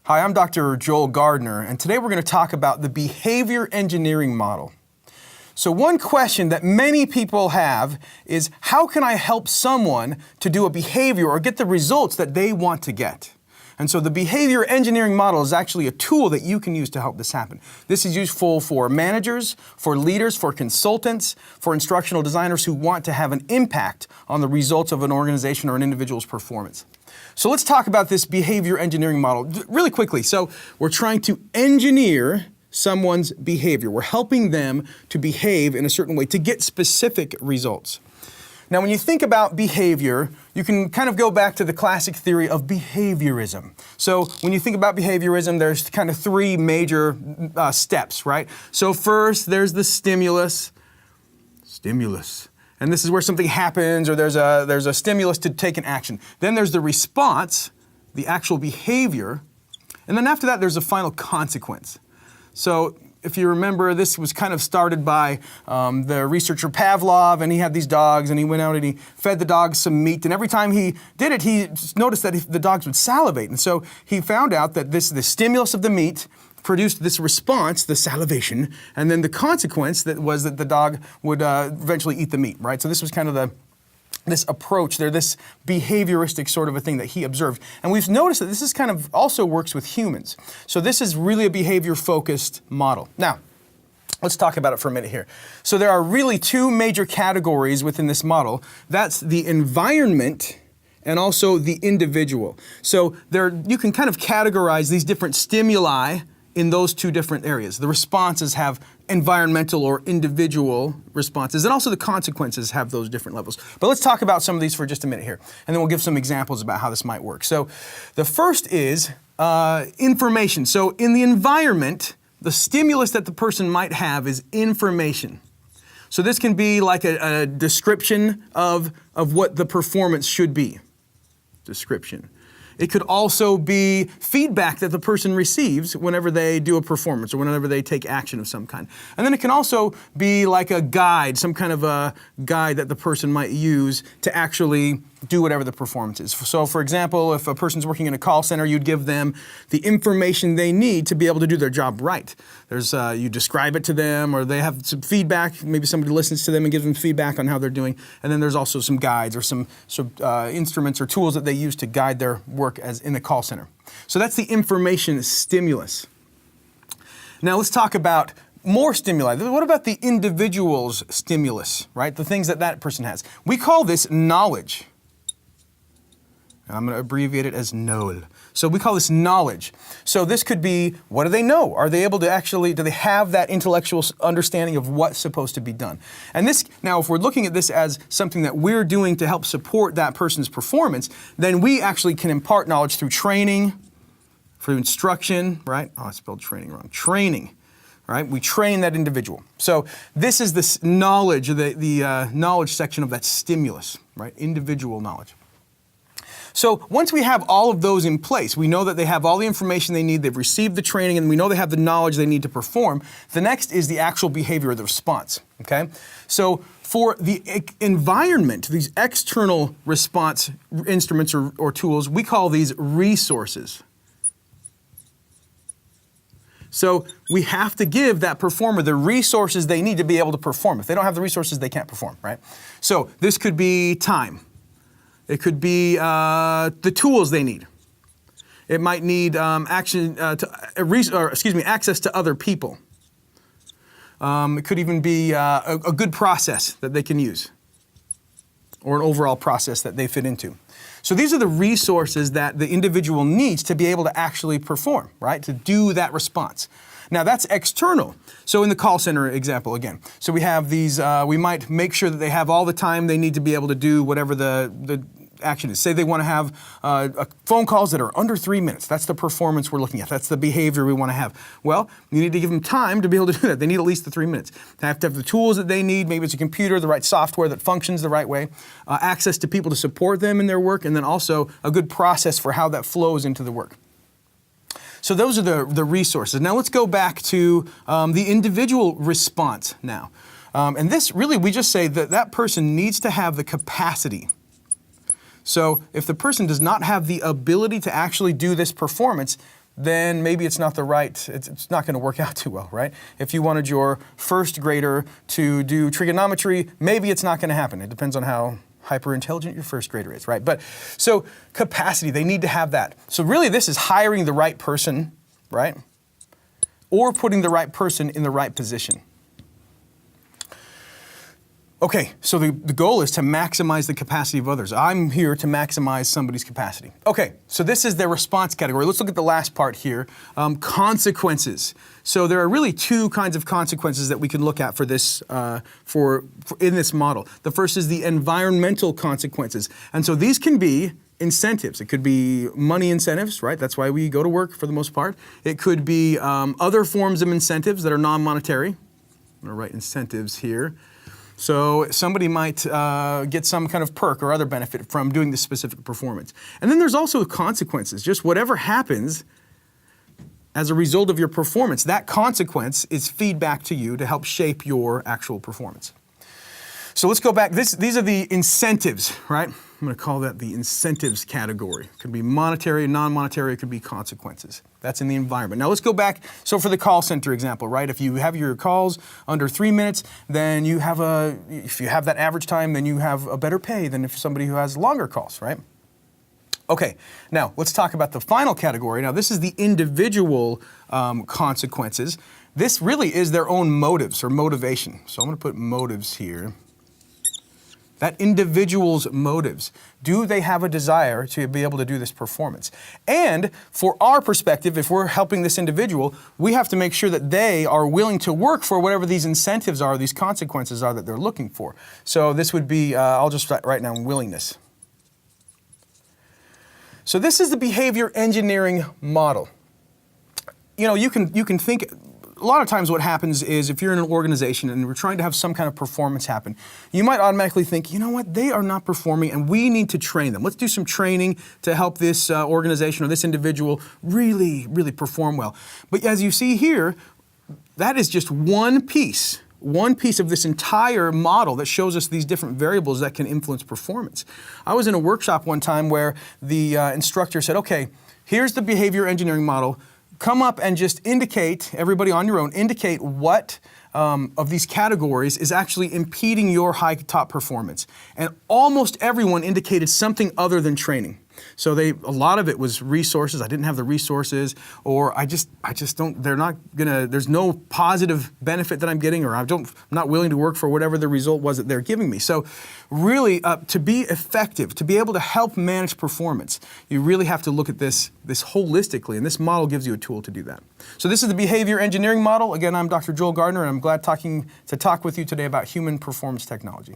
Hi, I'm Dr. Joel Gardner, and today we're going to talk about the behavior engineering model. So one question that many people have is, how can I help someone to do a behavior or get the results that they want to get? And so the behavior engineering model is actually a tool that you can use to help this happen. This is useful for managers, for leaders, for consultants, for instructional designers who want to have an impact on the results of an organization or an individual's performance. So let's talk about this behavior engineering model really quickly. So we're trying to engineer someone's behavior. We're helping them to behave in a certain way to get specific results. Now, when you think about behavior, you can kind of go back to the classic theory of behaviorism. So when you think about behaviorism, there's kind of three major steps, right? So first, there's the stimulus. And this is where something happens or there's a stimulus to take an action. Then there's the response, the actual behavior. And then after that, there's a final consequence. So if you remember, this was kind of started by the researcher Pavlov, and he had these dogs, and he went out and he fed the dogs some meat, and every time he did it, he noticed that the dogs would salivate. And so he found out that the stimulus of the meat produced this response, the salivation, and then the consequence that was that the dog would eventually eat the meat, right? So this was kind of this approach there, this behavioristic sort of a thing that he observed. And we've noticed that this is kind of also works with humans. So this is really a behavior-focused model. Now, let's talk about it for a minute here. So there are really two major categories within this model. That's the environment and also the individual. So you can kind of categorize these different stimuli in those two different areas. The responses have environmental or individual responses, and also the consequences have those different levels. But let's talk about some of these for just a minute here, and then we'll give some examples about how this might work. So the first is information. So in the environment, the stimulus that the person might have is information. So this can be like a description of what the performance should be. Description. It could also be feedback that the person receives whenever they do a performance or whenever they take action of some kind. And then it can also be like a guide, some kind of a guide that the person might use to actually do whatever the performance is. So for example, if a person's working in a call center, you'd give them the information they need to be able to do their job right. You describe it to them, or they have some feedback, maybe somebody listens to them and gives them feedback on how they're doing. And then there's also some guides or some instruments or tools that they use to guide their work as in the call center. So that's the information stimulus. Now let's talk about more stimuli. What about the individual's stimulus, right? The things that person has. We call this knowledge. And I'm going to abbreviate it as KNOL. So we call this knowledge. So this could be, what do they know? Are they able to do they have that intellectual understanding of what's supposed to be done? And this, now if we're looking at this as something that we're doing to help support that person's performance, then we actually can impart knowledge through training, through instruction, right? Oh, I spelled training wrong. Training, right? We train that individual. So this is this knowledge, the knowledge section of that stimulus, right? Individual knowledge. So once we have all of those in place, we know that they have all the information they need, they've received the training, and we know they have the knowledge they need to perform. The next is the actual behavior or the response, okay? So for the environment, these external response instruments or tools, we call these resources. So we have to give that performer the resources they need to be able to perform. If they don't have the resources, they can't perform, right? So this could be time. It could be the tools they need. It might need access to other people. It could even be a good process that they can use, or an overall process that they fit into. So these are the resources that the individual needs to be able to actually perform, right? To do that response. Now that's external. So in the call center example again. So we have these, we might make sure that they have all the time they need to be able to do whatever the action is. Say they want to have phone calls that are under 3 minutes. That's the performance we're looking at. That's the behavior we want to have. Well, you need to give them time to be able to do that. They need at least the 3 minutes. They have to have the tools that they need. Maybe it's a computer, the right software that functions the right way, access to people to support them in their work, and then also a good process for how that flows into the work. So those are the resources. Now let's go back to the individual response now. And this really, we just say that that person needs to have the capacity. So if the person does not have the ability to actually do this performance, then maybe it's not it's not going to work out too well, right? If you wanted your first grader to do trigonometry, maybe it's not going to happen. It depends on how hyper intelligent your first grader is, right? But so capacity, they need to have that. So really this is hiring the right person, right? Or putting the right person in the right position. Okay, so the goal is to maximize the capacity of others. I'm here to maximize somebody's capacity. Okay, so this is their response category. Let's look at the last part here, consequences. So there are really two kinds of consequences that we can look at for this, in this model. The first is the environmental consequences. And so these can be incentives. It could be money incentives, right? That's why we go to work for the most part. It could be other forms of incentives that are non-monetary. I'm going to write incentives here. So somebody might get some kind of perk or other benefit from doing this specific performance. And then there's also consequences. Just whatever happens as a result of your performance, that consequence is feedback to you to help shape your actual performance. So let's go back. These are the incentives, right? I'm going to call that the incentives category. It could be monetary, non-monetary, it could be consequences. That's in the environment. Now let's go back. So for the call center example, right? If you have your calls under 3 minutes, then you have if you have that average time, then you have a better pay than if somebody who has longer calls, right? Okay, now let's talk about the final category. Now this is the individual consequences. This really is their own motives or motivation. So I'm going to put motives here. That individual's motives. Do they have a desire to be able to do this performance? And for our perspective, if we're helping this individual, we have to make sure that they are willing to work for whatever these incentives are, these consequences are that they're looking for. So this would be, I'll just write down willingness. So this is the behavior engineering model. You know, you can think, a lot of times what happens is if you're in an organization and we're trying to have some kind of performance happen, you might automatically think, you know what, they are not performing and we need to train them. Let's do some training to help this organization or this individual really, really perform well. But as you see here, that is just one piece of this entire model that shows us these different variables that can influence performance. I was in a workshop one time where the instructor said, okay, here's the behavior engineering model. Come up and just indicate, everybody on your own, indicate what of these categories is actually impeding your high top performance. And almost everyone indicated something other than training. So a lot of it was resources. I didn't have the resources, or I just don't, there's no positive benefit that I'm getting, or I'm not willing to work for whatever the result was that they're giving me. So really, to be effective, to be able to help manage performance, you really have to look at this holistically, and this model gives you a tool to do that. So this is the behavior engineering model. Again, I'm Dr. Joel Gardner, and I'm glad to talk with you today about human performance technology.